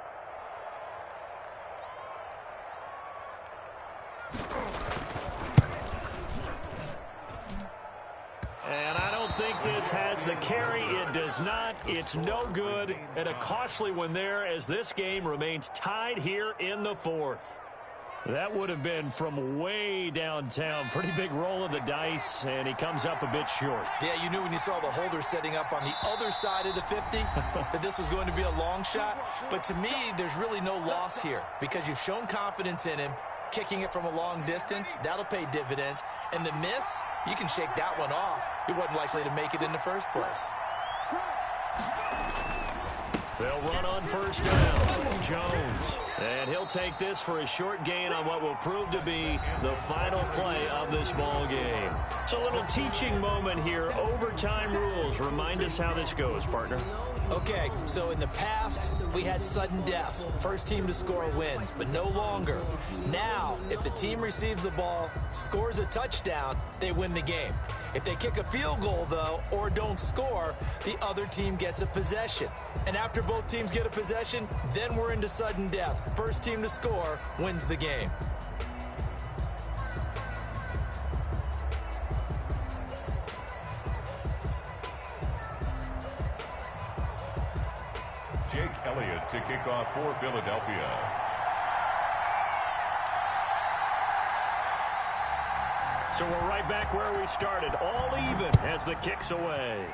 And I don't think this has the carry. It does not. It's no good. And a costly one there as this game remains tied here in the 4th. That would have been from way downtown. Pretty big roll of the dice, and he comes up a bit short. Yeah, you knew when you saw the holder setting up on the other side of the 50 that this was going to be a long shot. But to me, there's really no loss here because you've shown confidence in him. Kicking it from a long distance, that'll pay dividends. And the miss, you can shake that one off. He wasn't likely to make it in the first place. They'll run on 1st down. Jones. And he'll take this for a short gain on what will prove to be the final play of this ball game. It's a little teaching moment here. Overtime rules. Remind us how this goes, partner. Okay, so in the past, we had sudden death. First team to score wins, but no longer. Now, if the team receives the ball, scores a touchdown, they win the game. If they kick a field goal, though, or don't score, the other team gets a possession. And after both teams get a possession, then we're into sudden death. First team to score wins the game. Jake Elliott to kick off for Philadelphia. So we're right back where we started, all even as the kick's away.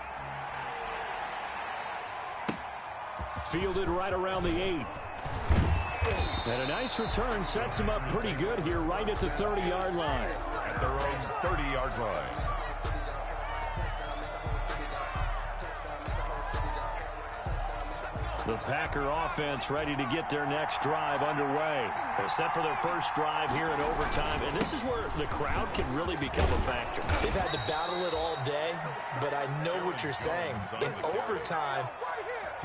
Fielded right around the 8. And a nice return sets him up pretty good here right at the 30-yard line. At their own 30-yard line. The Packer offense ready to get their next drive underway. They're set for their first drive here in overtime, and this is where the crowd can really become a factor. They've had to battle it all day, but I know what you're saying. In overtime,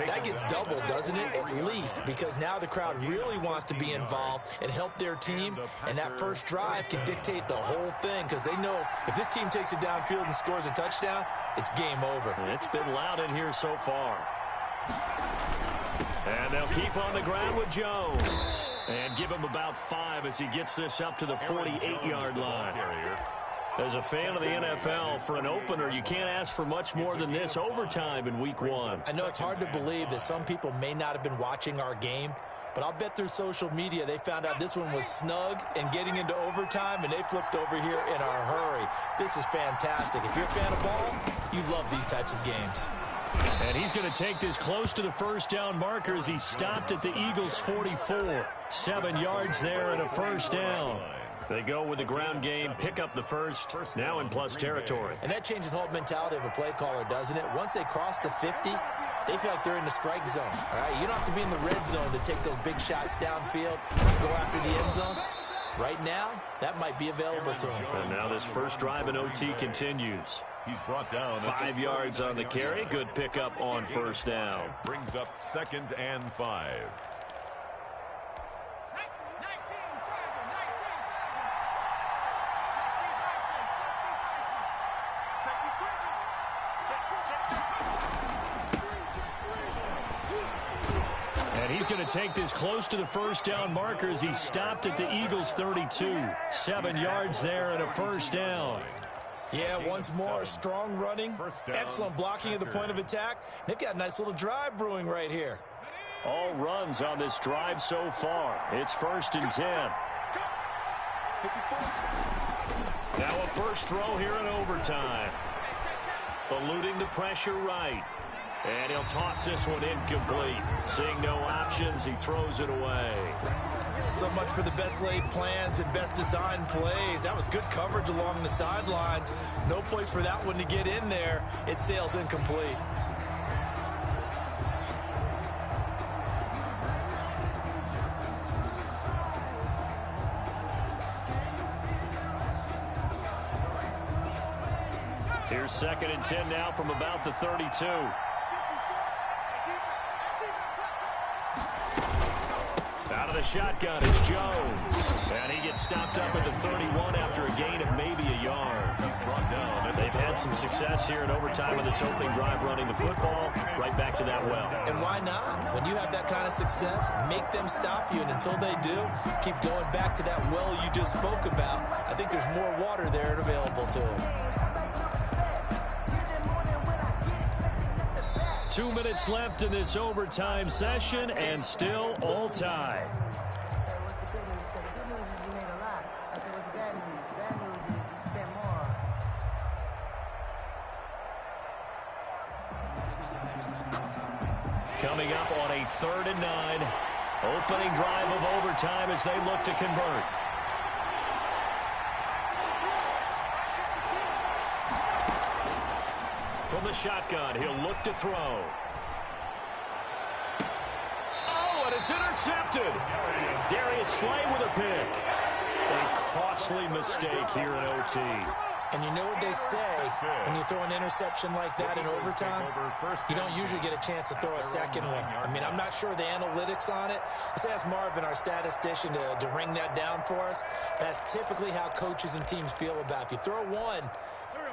that gets doubled, doesn't it? At least, because now the crowd really wants to be involved and help their team, and that first drive can dictate the whole thing because they know if this team takes it downfield and scores a touchdown, it's game over. And it's been loud in here so far. And they'll keep on the ground with Jones. And give him about 5 as he gets this up to the 48-yard line. As a fan of the NFL, for an opener, you can't ask for much more than this overtime in week 1. I know it's hard to believe that some people may not have been watching our game, but I'll bet through social media they found out this one was snug and getting into overtime, and they flipped over here in a hurry. This is fantastic. If you're a fan of ball, you love these types of games. And he's going to take this close to the first down marker as he stopped at the Eagles' 44. 7 yards there and a first down. They go with the ground game, pick up the first, now in plus territory. And that changes the whole mentality of a play caller, doesn't it? Once they cross the 50, they feel like they're in the strike zone. All right, you don't have to be in the red zone to take those big shots downfield, go after the end zone. Right now, that might be available to him. And now this first drive in OT continues. He's brought down 5 yards on the carry. Good pickup on first down. Brings up 2nd and 5. And he's going to take this close to the first down marker as he stopped at the Eagles' 32. 7 yards there and a first down. Yeah, once more, strong running, excellent blocking at the point of attack. They've got a nice little drive brewing right here. All runs on this drive so far. It's 1st and 10. Now a first throw here in overtime. Eluding the pressure right. And he'll toss this one incomplete. Seeing no options, he throws it away. So much for the best laid plans and best designed plays. That was good coverage along the sidelines. No place for that one to get in there. It sails incomplete. Here's 2nd and 10 now from about the 32. Out of the shotgun is Jones. And he gets stopped up at the 31 after a gain of maybe a yard. He's brought down. They've had some success here in overtime in this opening drive running the football. Right back to that well. And why not? When you have that kind of success, make them stop you. And until they do, keep going back to that well you just spoke about. I think there's more water there and available to them. 2 minutes left in this overtime session, and still all tied. Coming up on a 3rd and 9. Opening drive of overtime as they look to convert. From the shotgun, he'll look to throw. Oh, and it's intercepted. Darius Slay with a pick. A costly mistake here in OT. And you know what they say, when you throw an interception like that in overtime, you don't usually get a chance to throw a second one. I mean, I'm not sure the analytics on it. Let's ask Marvin, our statistician, to ring that down for us. That's typically how coaches and teams feel about it. If you throw one,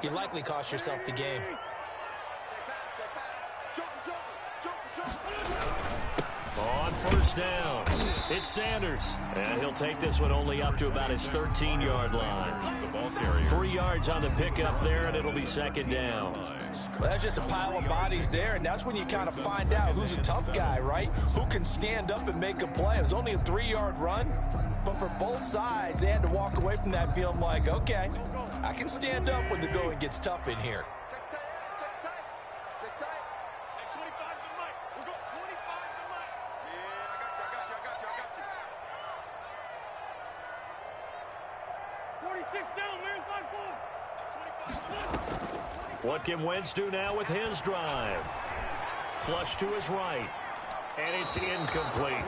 you likely cost yourself the game. On first down, it's Sanders. And he'll take this one only up to about his 13-yard line. 3 yards on the pickup there, and it'll be 2nd down. Well, that's just a pile of bodies there, and that's when you kind of find out who's a tough guy, right? Who can stand up and make a play. It was only a 3-yard run, but for both sides, they had to walk away from that feeling like, okay, I can stand up when the going gets tough in here. What can Wentz do now with his drive? Flush to his right. And it's incomplete.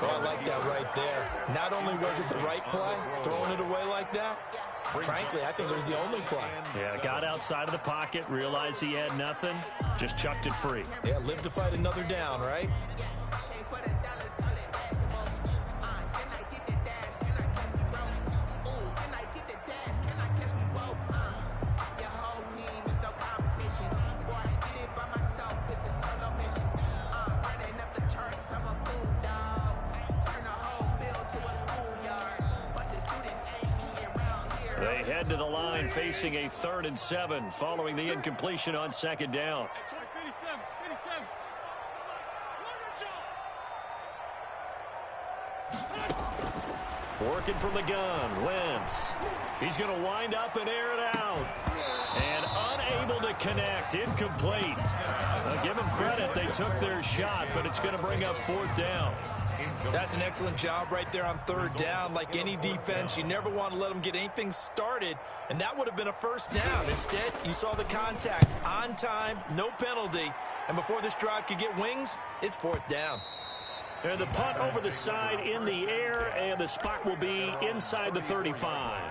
Oh, I like that right there. Not only was it the right play, throwing it away like that, frankly, I think it was the only play. Yeah, got outside of the pocket, realized he had nothing, just chucked it free. Yeah, live to fight another down, right? They head to the line facing a 3rd and 7 following the incompletion on 2nd down. Working from the gun, Wentz. He's going to wind up and air it out. And unable to connect, incomplete. Give them credit, they took their shot, but it's going to bring up 4th down. That's an excellent job right there on third down. Like any defense, you never want to let them get anything started, and that would have been a first down. Instead, you saw the contact on time, no penalty, and before this drive could get wings, it's fourth down. And the punt over the side in the air, and the spot will be inside the 35.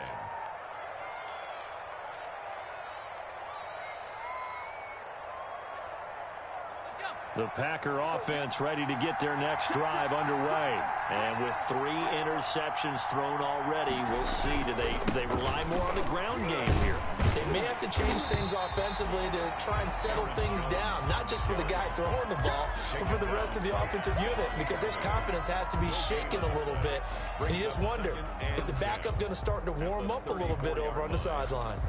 The Packer offense ready to get their next drive underway. And with 3 interceptions thrown already, we'll see. Do they rely more on the ground game here? They may have to change things offensively to try and settle things down, not just for the guy throwing the ball, but for the rest of the offensive unit, because his confidence has to be shaken a little bit. And you just wonder, is the backup going to start to warm up a little bit over on the sideline?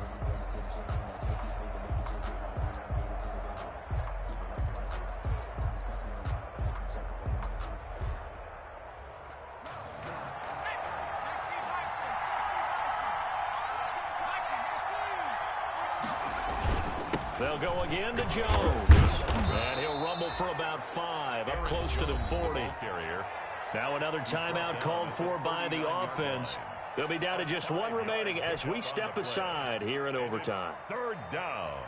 They'll go again to Jones. And he'll rumble for about 5, up close to the 40. Now another timeout called for by the offense. They'll be down to just 1 remaining as we step aside here in overtime. Third down.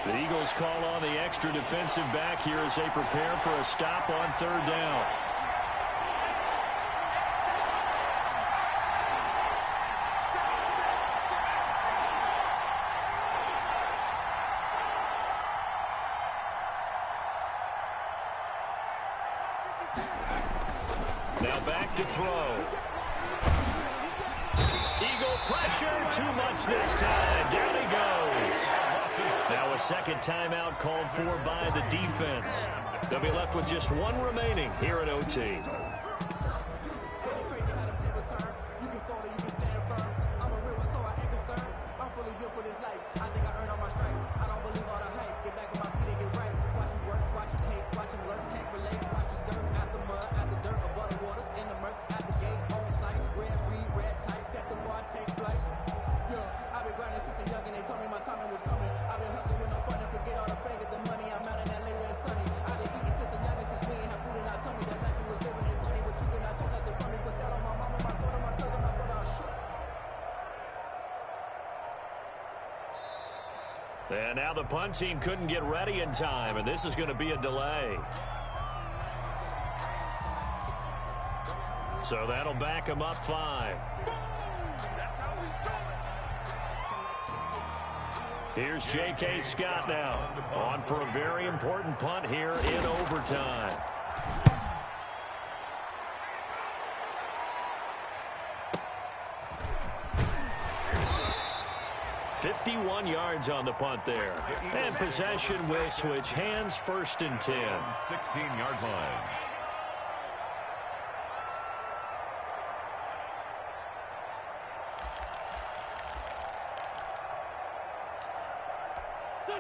The Eagles call on the extra defensive back here as they prepare for a stop on third down. Now back to throw. Eagle pressure, too much this time. Down he goes. Now a second timeout called for by the defense. They'll be left with just 1 remaining here at OT. And now the punt team couldn't get ready in time, and this is going to be a delay. So that'll back them up 5. Here's J.K. Scott now, on for a very important punt here in overtime. $51 yards on the punt there. And possession will switch hands, 1st and 10. 16-yard line.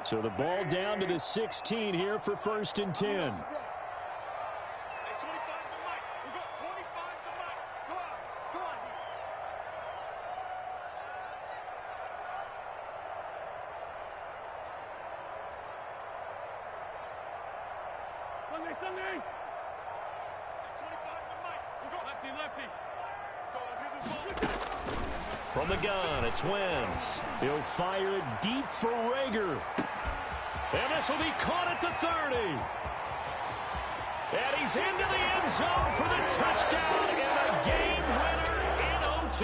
So the ball down to the 16 here for 1st and 10. From the gun, it's Wentz. He'll fire it deep for Rager. And this will be caught at the 30. And he's into the end zone for the touchdown and a game winner in OT.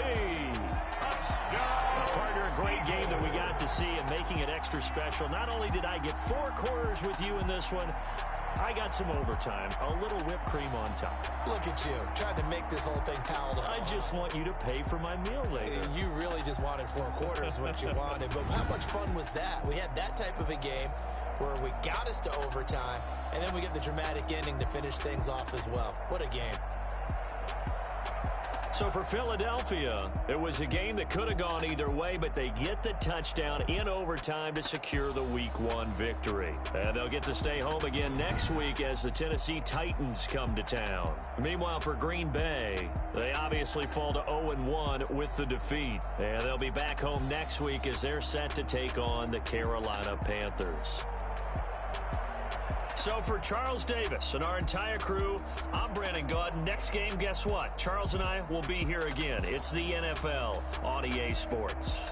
Partner, a great game that we got to see and making it extra special. Not only did I get 4 quarters with you in this one, I got some overtime, a little whipped cream on top. Look at you, trying to make this whole thing palatable. I just want you to pay for my meal later. You really just wanted 4 quarters, what you wanted. But how much fun was that? We had that type of a game where we got us to overtime, and then we get the dramatic ending to finish things off as well. What a game. So for Philadelphia, it was a game that could have gone either way, but they get the touchdown in overtime to secure the Week 1 victory. And they'll get to stay home again next week as the Tennessee Titans come to town. Meanwhile, for Green Bay, they obviously fall to 0-1 with the defeat. And they'll be back home next week as they're set to take on the Carolina Panthers. So for Charles Davis and our entire crew, I'm Brandon Gaudin. Next game, guess what? Charles and I will be here again. It's the NFL on EA Sports.